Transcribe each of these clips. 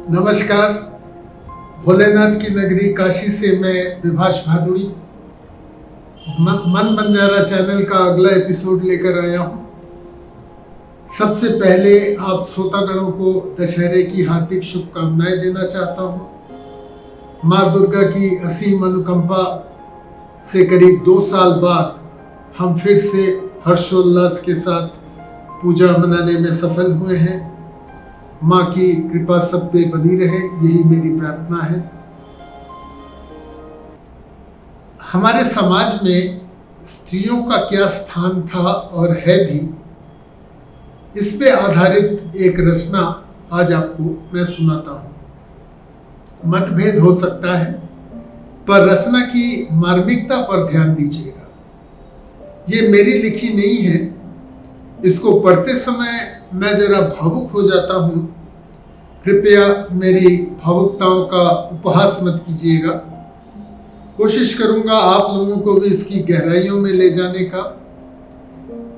नमस्कार। भोलेनाथ की नगरी काशी से मैं विभाष भादुड़ी मन बंजारा चैनल का अगला एपिसोड लेकर आया हूँ। सबसे पहले आप श्रोतागणों को दशहरे की हार्दिक शुभकामनाएं देना चाहता हूँ। माँ दुर्गा की असीम अनुकंपा से करीब 2 साल बाद हम फिर से हर्षोल्लास के साथ पूजा मनाने में सफल हुए हैं। माँ की कृपा सब पे बनी रहे, यही मेरी प्रार्थना है। हमारे समाज में स्त्रियों का क्या स्थान था और है भी, इस पे आधारित एक रचना आज आपको मैं सुनाता हूँ। मतभेद हो सकता है, पर रचना की मार्मिकता पर ध्यान दीजिएगा। ये मेरी लिखी नहीं है। इसको पढ़ते समय मैं जरा भावुक हो जाता हूँ। कृपया मेरी भावुकताओं का उपहास मत कीजिएगा। कोशिश करूँगा आप लोगों को भी इसकी गहराइयों में ले जाने का।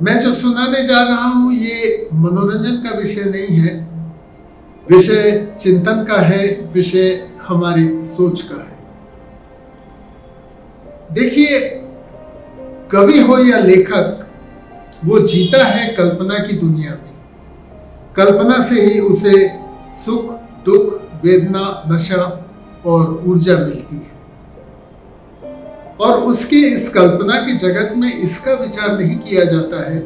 मैं जो सुनाने जा रहा हूँ ये मनोरंजन का विषय नहीं है, विषय चिंतन का है, विषय हमारी सोच का है। देखिए, कवि हो या लेखक, वो जीता है कल्पना की दुनिया में। कल्पना से ही उसे सुख, दुख, वेदना, नशा और ऊर्जा मिलती है। और उसके इस कल्पना के जगत में इसका विचार नहीं किया जाता है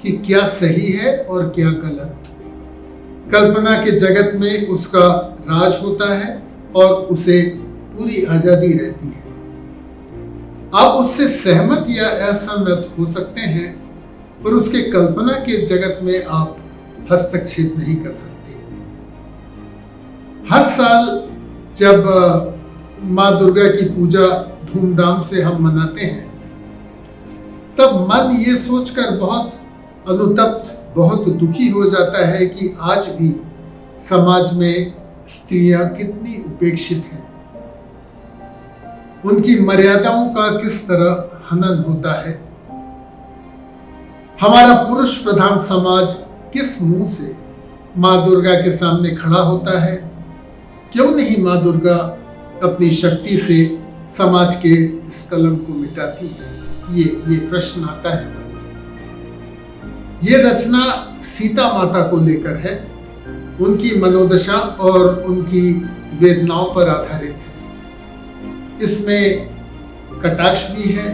कि क्या सही है और क्या गलत। कल्पना के जगत में उसका राज होता है और उसे पूरी आजादी रहती है। आप उससे सहमत या असहमत हो सकते हैं, पर उसके कल्पना के जगत में आप हस्तक्षेप नहीं कर सकते। हर साल जब माँ दुर्गा की पूजा धूमधाम से हम मनाते हैं, तब मन ये सोचकर बहुत अनुतप्त, बहुत दुखी हो जाता है कि आज भी समाज में स्त्रियां कितनी उपेक्षित हैं। उनकी मर्यादाओं का किस तरह हनन होता है। हमारा पुरुष प्रधान समाज किस मुंह से माँ दुर्गा के सामने खड़ा होता है। क्यों नहीं माँ दुर्गा अपनी शक्ति से समाज के इस कलंक को मिटाती है? ये प्रश्न आता है। ये रचना सीता माता को लेकर है, उनकी मनोदशा और उनकी वेदनाओं पर आधारित है। इसमें कटाक्ष भी है,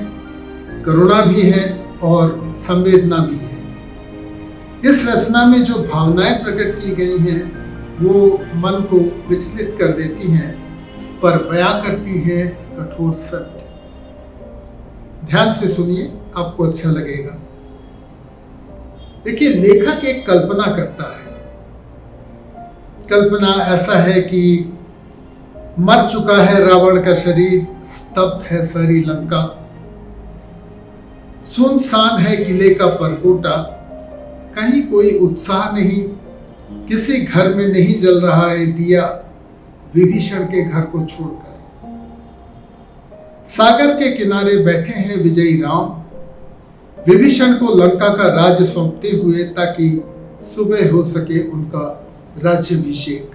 करुणा भी है और संवेदना भी है। इस रचना में जो भावनाएं प्रकट की गई हैं वो मन को विचलित कर देती हैं, पर बयां करती है कठोर सत्य। ध्यान से सुनिए, आपको अच्छा लगेगा। देखिए, लेखक एक कल्पना करता है। कल्पना ऐसा है कि मर चुका है रावण का शरीर, स्तब्ध है सारी लंका, सुनसान है किले का परकोटा, कहीं कोई उत्साह नहीं, किसी घर में नहीं जल रहा है दिया, विभीषण के घर को छोड़कर। सागर के किनारे बैठे हैं विजयी राम, विभीषण को लंका का राज्य सौंपते हुए, ताकि सुबह हो सके उनका राज्याभिषेक।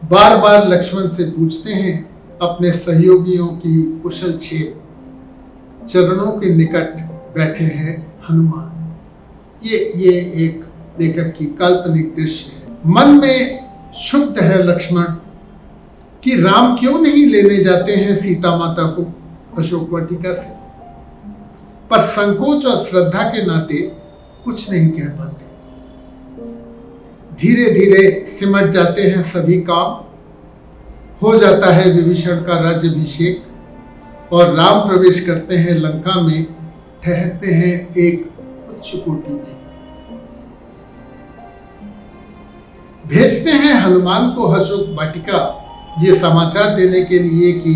बार बार लक्ष्मण से पूछते हैं अपने सहयोगियों की कुशल छेम। चरणों के निकट बैठे हैं हनुमान। ये एक लेखक की काल्पनिक दृश्य है। मन में क्षुब्ध है लक्ष्मण कि राम क्यों नहीं लेने जाते हैं सीता माता को अशोक वाटिका से, पर संकोच और श्रद्धा के नाते कुछ नहीं कह पाते। धीरे धीरे सिमट जाते हैं सभी काम, हो जाता है विभीषण का राज्याभिषेक और राम प्रवेश करते हैं लंका में, ठहरते हैं एक उच्च कोटि में। भेजते हैं हनुमान को अशोक वाटिका ये समाचार देने के लिए कि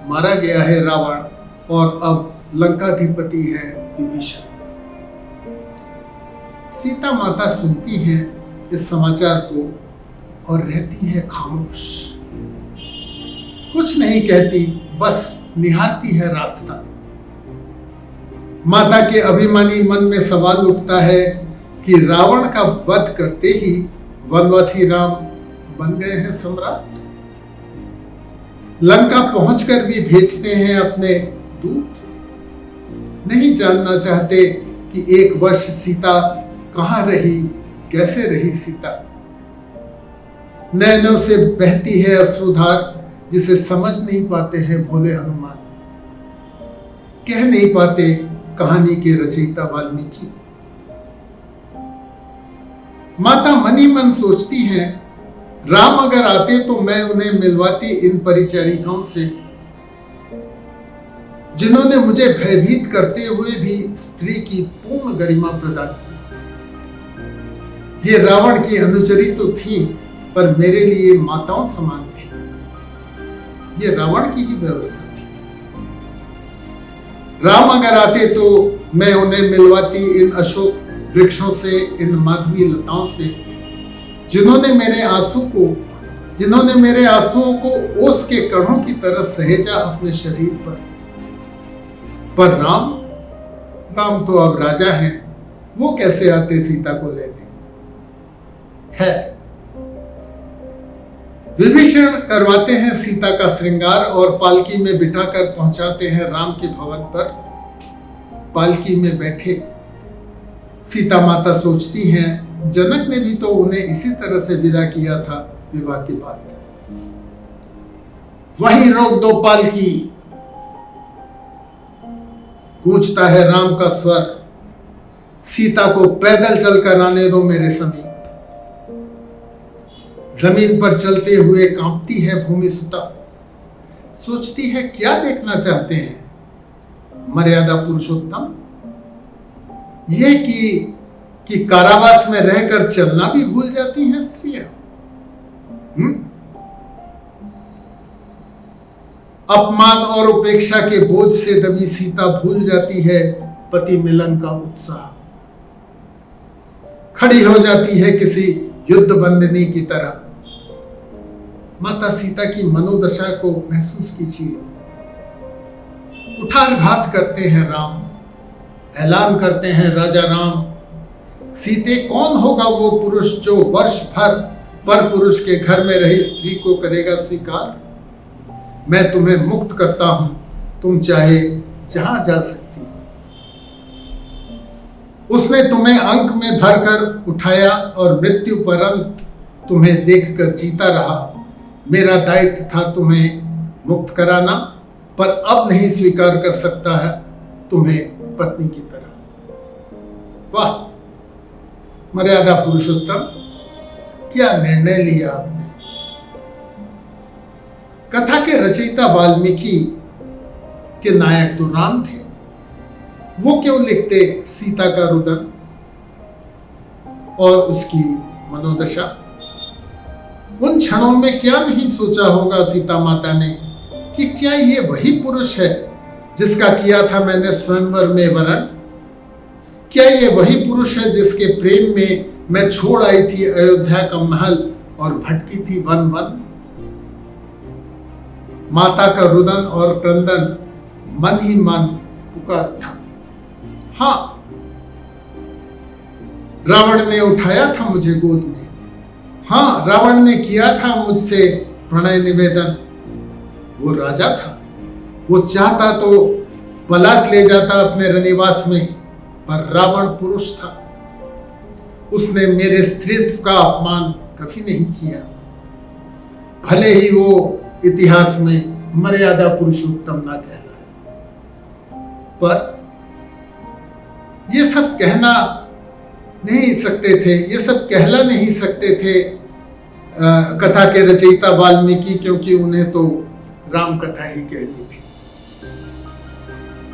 मारा गया है रावण और अब लंकाधिपति है विभीषण। सीता माता सुनती हैं इस समाचार को और रहती है खामोश, कुछ नहीं कहती, बस निहारती है रास्ता। माता के अभिमानी मन में सवाल उठता है कि रावण का वध करते ही वनवासी राम बन गए हैं सम्राट। लंका पहुंचकर भी भेजते हैं अपने दूत। नहीं जानना चाहते कि 1 वर्ष सीता कहां रही, कैसे रही सीता। नैनों से बहती है अश्रुधार, जिसे समझ नहीं पाते हैं भोले हनुमान। कह नहीं पाते कहानी के रचयिता वाल्मीकि। माता मनी मन सोचती हैं, राम अगर आते तो मैं उन्हें मिलवाती इन परिचारिकाओं से, जिन्होंने मुझे भयभीत करते हुए भी स्त्री की पूर्ण गरिमा प्रदान की। ये रावण की अनुचरी तो थी, पर मेरे लिए माताओं समान थी। ये रावण की ही व्यवस्था थी। राम अगर आते तो मैं उन्हें मिलवाती इन अशोक वृक्षों से, इन माधवी लताओं से, जिन्होंने मेरे आंसुओं को ओस के कणों की तरह सहेजा अपने शरीर पर राम तो अब राजा हैं, वो कैसे आते सीता को लेने। है विभीषण करवाते हैं सीता का श्रृंगार और पालकी में बिठाकर पहुंचाते हैं राम के भवन पर। पालकी में बैठे सीता माता सोचती हैं, जनक ने भी तो उन्हें इसी तरह से विदा किया था विवाह के बाद। वहीं रोक दो पालकी, गूंजता है राम का स्वर। सीता को पैदल चलकर आने दो मेरे समीप। जमीन पर चलते हुए कांपती है भूमि सुता। सोचती है क्या देखना चाहते हैं मर्यादा पुरुषोत्तम। ये कि कारावास में रहकर चलना भी भूल जाती हैं स्त्रियां। अपमान और उपेक्षा के बोझ से दबी सीता भूल जाती है पति मिलन का उत्साह। खड़ी हो जाती है किसी युद्ध बंदिनी की तरह। माता सीता की मनोदशा को महसूस कीजिए। कुठारघात करते हैं राम, ऐलान करते हैं राजा राम। सीते कौन होगा वो पुरुष जो वर्ष भर पर पुरुष के घर में रही स्त्री को करेगा स्वीकार। मैं तुम्हें मुक्त करता हूं, तुम चाहे जहां जा सकती। उसने तुम्हें अंक में भरकर उठाया और मृत्यु पर्यंत तुम्हें देखकर जीता रहा। मेरा दायित्व था तुम्हें मुक्त कराना, पर अब नहीं स्वीकार कर सकता है तुम्हें पत्नी की तरह। वाह मर्यादा पुरुषोत्तम, क्या निर्णय लिया आपने। कथा के रचयिता वाल्मीकि के नायक तो राम थे। वो क्यों लिखते सीता का रुदन और उसकी मनोदशा। उन क्षणों में क्या नहीं सोचा होगा सीता माता ने कि क्या ये वही पुरुष है जिसका किया था मैंने स्वयंवर में वरण। क्या ये वही पुरुष है जिसके प्रेम में मैं छोड़ आई थी अयोध्या का महल और भटकी थी वन वन। माता का रुदन और क्रंदन मन ही मन पुकार उठा। हाँ, रावण ने उठाया था मुझे गोद में। हाँ, रावण ने किया था मुझसे प्रणय निवेदन। वो राजा था, वो चाहता तो पलट ले जाता अपने रनिवास में, पर रावण पुरुष था। उसने मेरे स्त्रीत्व का अपमान कभी नहीं किया, भले ही वो इतिहास में मर्यादा पुरुषोत्तम ना कहलाए। पर ये सब कहना नहीं सकते थे, ये सब कहला नहीं सकते थे कथा के रचयिता वाल्मीकि, क्योंकि उन्हें तो राम कथा ही कहनी थी।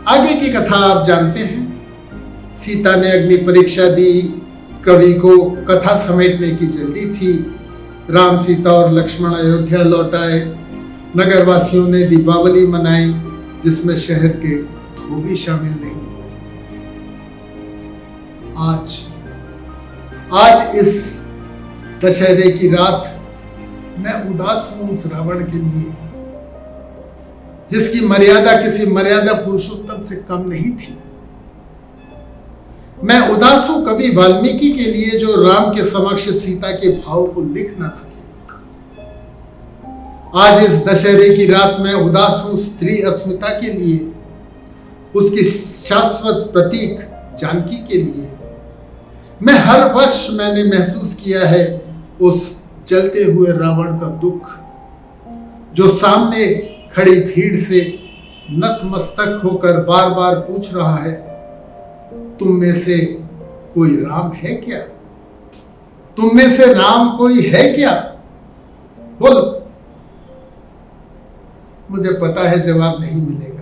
आगे की कथा आप जानते हैं। सीता ने अग्नि परीक्षा दी, कवि को कथा समेटने की जल्दी थी। राम, सीता और लक्ष्मण अयोध्या लौट आए। नगरवासियों ने दीपावली मनाई, जिसमें शहर के धोबी शामिल नहीं हुए। आज इस दशहरे की रात मैं उदास हूं उस रावण के लिए, जिसकी मर्यादा किसी मर्यादा पुरुषोत्तम से कम नहीं थी। मैं उदास हूं कवि वाल्मीकि के लिए, जो राम के समक्ष सीता के भाव को लिख ना सके। आज इस दशहरे की रात में उदास हूं स्त्री अस्मिता के लिए, उसकी शाश्वत प्रतीक जानकी के लिए। मैं हर वर्ष मैंने महसूस किया है उस जलते हुए रावण का दुख, जो सामने खड़ी भीड़ से नतमस्तक होकर बार बार पूछ रहा है, तुम में से कोई राम है क्या? तुम में से राम कोई है क्या? बोलो। मुझे पता है जवाब नहीं मिलेगा।